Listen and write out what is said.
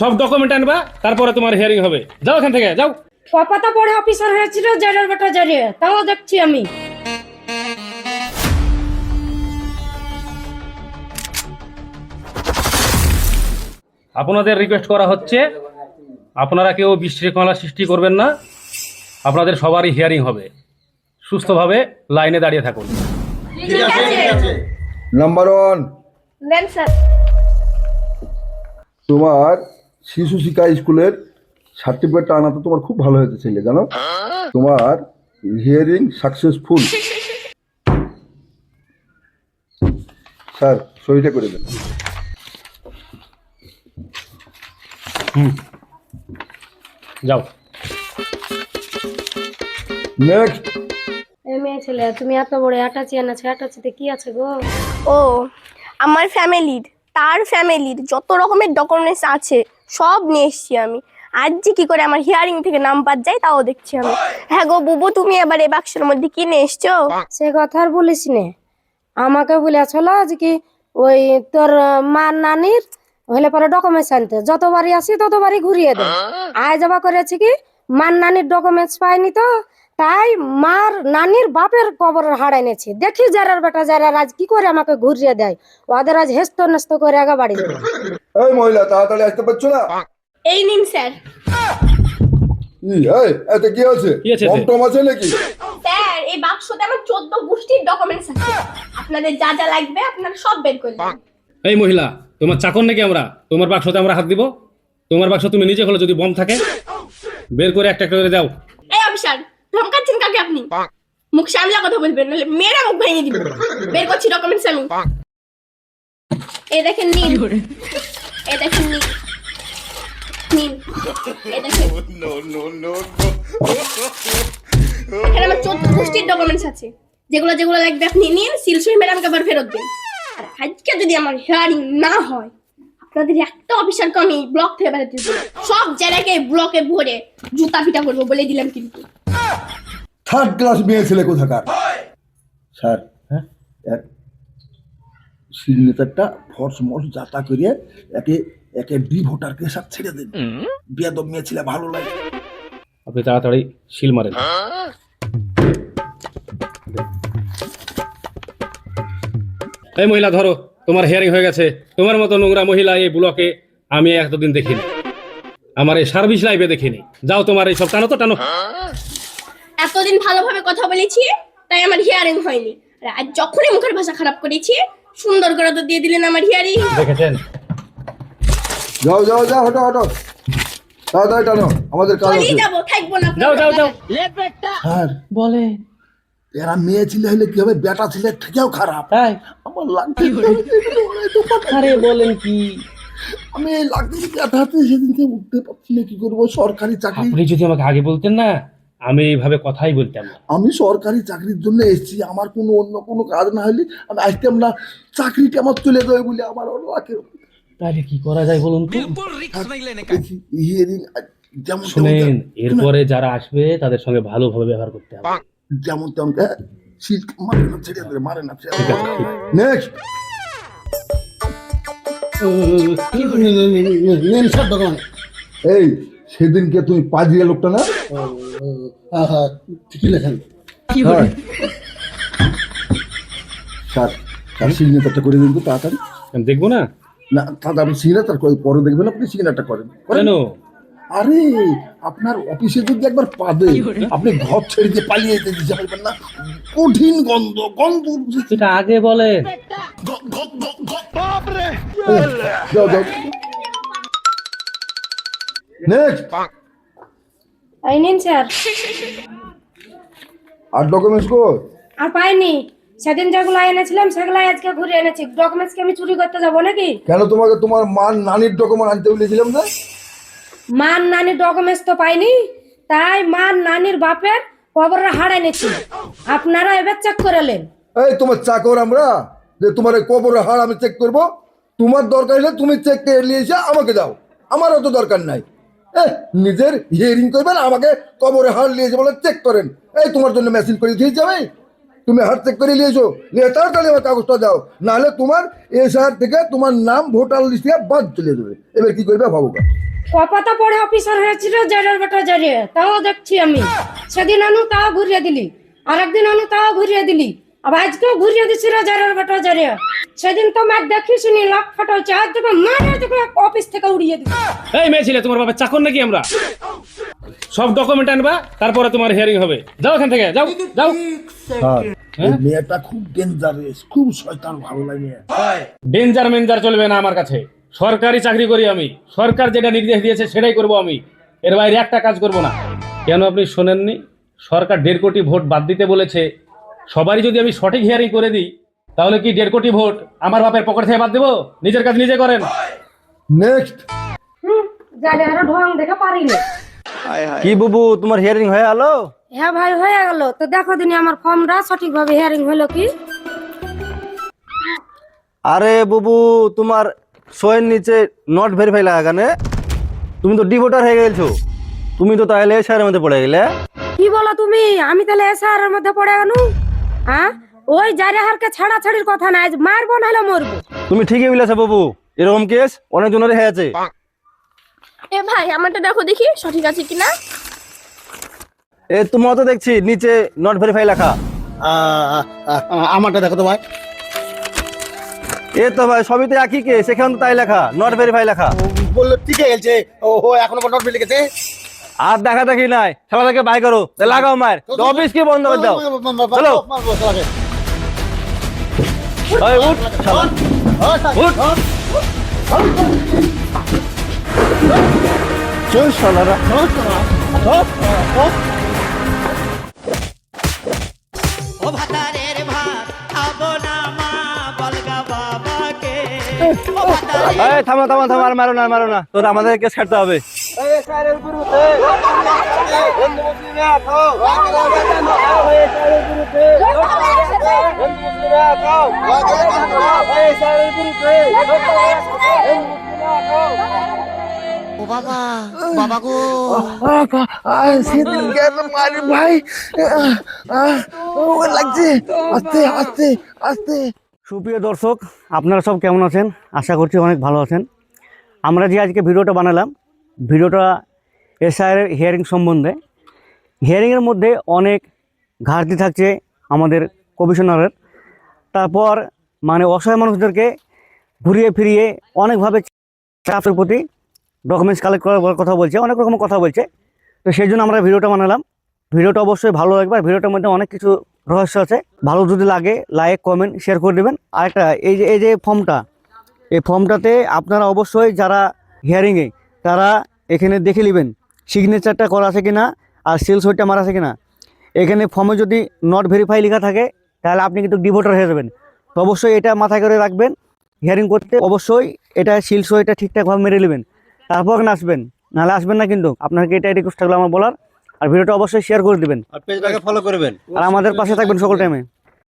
সব ডকুমেন্ট আনবা, তারপরে তোমার হিয়ারিং হবে। যাও এখান থেকে, যাও। পাপা তো বড় অফিসার হয়েছিল, জেলের বেটা জেলে, তাও দেখছি আমি। আপনাদের রিকোয়েস্ট করা হচ্ছে, আপনারা কেউ বিশৃঙ্খলা সৃষ্টি করবেন না। আপনাদের সবারই হিয়ারিং হবে। সুস্থভাবে লাইনে দাঁড়িয়ে থাকুন। নাম্বার 1, দেন স্যার। তোমার শিশু শিক্ষা স্কুলের সার্টিফিকেটটা আনাতে তোমার খুব ভালো হয়েছে ছেলে, জানো? তোমার হিয়ারিং সাকসেসফুল। স্যার সইটা করে দেন। যাও। নেক্সট। মেয়ে ছেলে, তুমি এত বড় অ্যাটাচি এনেছো, অ্যাটাচিতে কি আছে গো? ও আমার ফ্যামিলির, তার ফ্যামিলির যত রকমের ডকুমেন্টস আছে সব নিয়ে এসছি আমি। আজ যে কি করে আমার হিয়ারিং থেকে নাম বাদ যায় তাও দেখছি আমি। হ্যাঁ গো বুবু, তুমি এবার এই বাক্সের মধ্যে কি নিয়ে এসছো? সে কথা আর বলিস নে। আমাকে বলেছিল যে কি ওই তোর মার নানির হলে পরে ডকুমেন্টস আনতে, যতবারই আসি ততবারই ঘুরিয়ে দেয়। আয় যাবা করেছে কি মার নানির ডকুমেন্টস পাইনি, তো তাই মার নানির বাপের কবরের হাড় এনেছি। দেখি যারার বেটা যারা আজ কি করে আমাকে ঘুরিয়ে দেয়, ওদের আজ হেস্ত নেস্ত করে আগা বাড়ি দেবে। এই মহিলা তাড়াতাড়ি আসতে পারছো না? এই নিন স্যার। এই এতে কি আছে? কি আছে? কম টম আছে নাকি? স্যার এই বাক্সতে আমার 14 গোষ্ঠীর ডকুমেন্টস আছে। আপনাদের যা যা লাগবে আপনারা সব বের করবেন। এই মহিলা, তোমার চাকর নাকি আমরা? তোমার বাক্সতে আমরা হাত দিব? তোমার বাক্স তুমি নিজে খোলো, যদি বম থাকে বের করে একটা করে দাও। এই অফিসার, ধমকাচ্ছেন কাকে আপনি? মুখ সামলা কথা বলবেন, নাহলে মেয়েরা মুখ ভেঙে দিবেন। বের করছি ডকুমেন্টস আমি। এই দেখেন নিন, এই দেখেন নিন, নিন এই দেখেন। এখানে আমার 14 গোষ্ঠীর ডকুমেন্টস আছে, যেগুলো যেগুলো লাগবে আপনি নিন, সিলসই ম্যাডামকে আবার ফেরত দিন। আর আজকে যদি আমার হিয়ারিং না হয়, আপনাদের একটা অফিসারকে আমি ব্লক থেকে বেরোতে দেব। সব জায়গায় ব্লকে ভরে জুতা পিটা করবো বলে দিলাম কিন্তু। থার্ড ক্লাস মেয়ে ছেলে কোথাকার। স্যার হ্যাঁ? এক সিগনেচারটা ফর্স মর্স যাতা করিয়ে একে একে ডি ভোটারকে সাথ ছেড়ে দিন। বেয়াদব মেয়ে ছেলে ভালো লাগে। আপনি তাড়াতাড়ি শিল মারেন। এই মহিলা ধরো, তোমার হিয়ারিং হয়ে গেছে। তোমার মতো নোংরা মহিলা এই ব্লকে আমি এতদিন দেখিনি, আমার এই সার্ভিস লাইফে দেখিনি। যাও, তোমার এই সব টানো তো টানো। এতদিন ভালোভাবে কথা বলেছি তাই আমার হিয়ারিং হয়নি, আর আজ যখনই মুখের ভাষা খারাপ করেছি সুন্দর করে তো দিয়ে দিলেন আমার হিয়ারিং। দেখেছেন? যাও যাও যাও, হটো হটো, তাড়াতাড়ি টানো, আমাদের কাজ চলেই আছে। যাবো, থাকবো না। যাও যাও যাও। স্যার বলে এরা মেয়ে ছেলে হলে কি হবে, বেটা ছেলে থেকেও খারাপ। তাই? আমার লাগছে, আরে বলেন কি? আমি লাগছে ব্যথাতে সেদিনকে উঠতে পারছি না, কি করবো? সরকারি চাকরি, আপনি যদি আমাকে আগে বলতেন না, আমি এইভাবে কথাই বলতাম না। আমি সরকারি চাকরির জন্য এসেছি। আমার কোনো অন্য কোনো কাজ না হলে আমি আসতাম না। চাকরিটা আমার চলে যাবে বলে আমার লাখের তাহলে কি করা যায় বলুন তো? হিয়ারিং যেমন শুনেন, এরপরে যারা আসবে তাদের সঙ্গে ভালোভাবে ব্যবহার করতে হবে। যেমন তেমন মারে না, ছেড়ে দেবে, মারে না। নেক্সট। এই সেদিনকে তুমি পাজিয়া লোকটা না? ঠিকই লেখেন। স্যার স্যার সিগনেচারটা করে দিন তো তাড়াতাড়ি। আমি দেখবো না? না দাদা, আপনি সিগনেচার পরে দেখবেন, আপনি সিগনেচারটা করেন। কেন? আরে আপনার অফিসে যদি একবার পাবে, আপনি ঘর ছেড়ে দিয়ে পালিয়ে যেতে দিতে পারবেন না। কঠিন গন্ধ গন্ধ। সেটা আগে বলেন। যাও যাও। নেক্সট। এই নিন স্যার। আর ডকুমেন্টস কো? আর পাইনি, সেদিন যেগুলো এনেছিলাম সেগুলাই আজকে ঘুরে এনেছি। ডকুমেন্টস কি আমি চুরি করতে যাবো নাকি? কেন তোমাকে তোমার মার নানির ডকুমেন্ট আনতে বলেছিলাম না? মার নানির ডকুমেন্টস তো পাইনি, তাই মার নানির বাপের কবরের হাড় এনেছি। আপনারা এবার চেক করে নেন। এই তোমার চাকর আমরা, যে তোমার এই কবরের হাড় আমি চেক করব? তোমার দরকার হলে তুমি চেক করে নিয়ে এসে আমাকে দাও, আমার অত দরকার নাই। নিজের হিয়ারিং করবেন, আমাকে কবরে হাড় নিয়ে এসে বলে চেক করেন। এই তোমার জন্য মেশিন করে দিয়ে যাবে, তুমি হাড় চেক করে নিয়েছো, নিয়ে তাড়াতাড়ি আমার কাগজটা দাও, নাহলে তোমার এই শহর থেকে তোমার নাম ভোটার লিস্ট থেকে বাদ চলে যাবে। এবার কি করবে ভাবো। কপাতা পড়ে অফিসার হয়েছিল জেরের বেটা জেরে, তাও দেখছি আমি। সেদিন আনু তাও ঘুরিয়ে দিলি, আর একদিন আনু তাও ঘুরিয়ে দিলি, আবার আজকেও ঘুরিয়ে দিছিল জেরের বেটা জেরে। সেদিন তো মার দেখিস নি, লাখ ফাটাচ্ছে, আজ তোকে মারে তোকে অফিস থেকে উড়িয়ে দিবি। এই মেয়ে ছেলে, তোমার বাবা চাকর নাকি আমরা? সব ডকুমেন্ট আনবা, তারপরে তোমার হিয়ারিং হবে। যাও এখান থেকে, যাও যাও। স্যার এই মেয়েটা খুব ডেঞ্জারাস, খুব শয়তান, ভালো লাগে। ডেঞ্জার মেঞ্জার চলবে না আমার কাছে। সরকারি চাকরি করি আমি, সরকার যেটা নির্দেশ দিয়েছে সেটাই করব আমি, এর বাইরে একটা কাজ করব না। কেন আপনি শোনেননি? সরকার 1.5 কোটি ভোট বাদ দিতে বলেছে। সবারই যদি আমি সঠিক হিয়ারিং করে দিই, তাহলে কি 1.5 কোটি ভোট আমার বাপের পকেট থেকে বাদ দেবো? নিজের কাজ নিজে করেন। নেক্সট। জানে আরো ঢং দেখে পারিনি। কি বুবু, তোমার হিয়ারিং হয়ে গেল? হ্যাঁ ভাই হয়ে গেল। তো দেখো দিনি আমার ফর্মটা সঠিকভাবে হিয়ারিং হলো কি। আরে বুবু, তোমার সইয়ের নিচে নট ভেরিফাই লাগা কেন? তুমি তো ডিভোটার হয়ে গেছো, তুমি তো তাহলে এসআর মধ্যে পড়ে গেলে। কি বলো তুমি? আমি তাহলে এসআর এর মধ্যে পড়ে গেল? হ্যাঁ, ওই জারেহারকে ছাড়াছাড়ির কথা নাই, আজ মারবো নাহলে মরবো। তুমি ঠিকই বলেছো বুবু, এরকম কেস অনেক জনের হয়েছে। এ ভাই আমারটা দেখো দেখি সঠিক আছে কিনা। এ তোমার তো দেখছি নিচে নট ভেরিফাই লেখা। আমারটা দেখো তো ভাই। এ তো ভাই সবই তো একই কেস, সেখানে তো তাই লেখা নট ভেরিফাই লেখা। বললো ঠিকই গেছে, ও এখনো নোট বিল লিখেছে। আর দেখা দেখি নাই, সবাই থেকে বাই করো, লাগাও মার, অফিস কি বন্ধ করে দাও। চলো ওই উঠ শালা, উঠ চল শালারা। ও ভাতারের ভাত খাবো না মা বলগা বাবাকে। ও ভাতারের এই থামো থামো থামো, আর মারো না মারো না, তোর আমাদের কেস ছাড়তে হবে। ও বাবা, বাবা গো। সেদিন কেন মারি ভাই, ও লাগছে, আস্তে আস্তে আস্তে। সুপ্রিয় দর্শক, আপনারা সব কেমন আছেন? আশা করছি অনেক ভালো আছেন। আমরা যে আজকে ভিডিওটা বানালাম, ভিডিওটা এসআইয়ের হিয়ারিং সম্বন্ধে। হিয়ারিংয়ের মধ্যে অনেক ঘাটতি থাকছে আমাদের কমিশনারের। তারপর মানে অসহায় মানুষদেরকে ঘুরিয়ে ফিরিয়ে অনেকভাবে চাপের প্রতি ডকুমেন্টস কালেক্ট করার কথা বলছে, অনেক রকম কথা বলছে। তো সেই জন্য আমরা ভিডিওটা বানালাম। ভিডিওটা অবশ্যই ভালো লাগবে, আর ভিডিওটার মধ্যে অনেক কিছু রহস্য আছে। ভালো যদি লাগে লাইক কমেন্ট শেয়ার করে দেবেন। আর একটা এই যে ফর্মটা, এই ফর্মটাতে আপনারা অবশ্যই যারা হিয়ারিংয়ে তারা এখানে দেখে নেবেন সিগনেচারটা করা আছে কিনা, আর সিল সইটা মারা আছে কিনা। এখানে ফর্মে যদি নট ভেরিফাই লেখা থাকে তাহলে আপনি কিন্তু ডিভোটার হয়ে যাবেন। তো অবশ্যই এটা মাথায় করে রাখবেন। হিয়ারিং করতে অবশ্যই এটা সিল সইটা ঠিকঠাকভাবে মেরে নেবেন, তারপর আসবেন, নাহলে আসবেন না। কিন্তু আপনাকে এটাই রিকোয়েস্ট থাকলো আমার বলার। আর ভিডিওটা অবশ্যই শেয়ার করে দেবেন, আর পেজটাকে ফলো করবেন। আর আমাদের পাশে থাকবেন সকল টাইমে।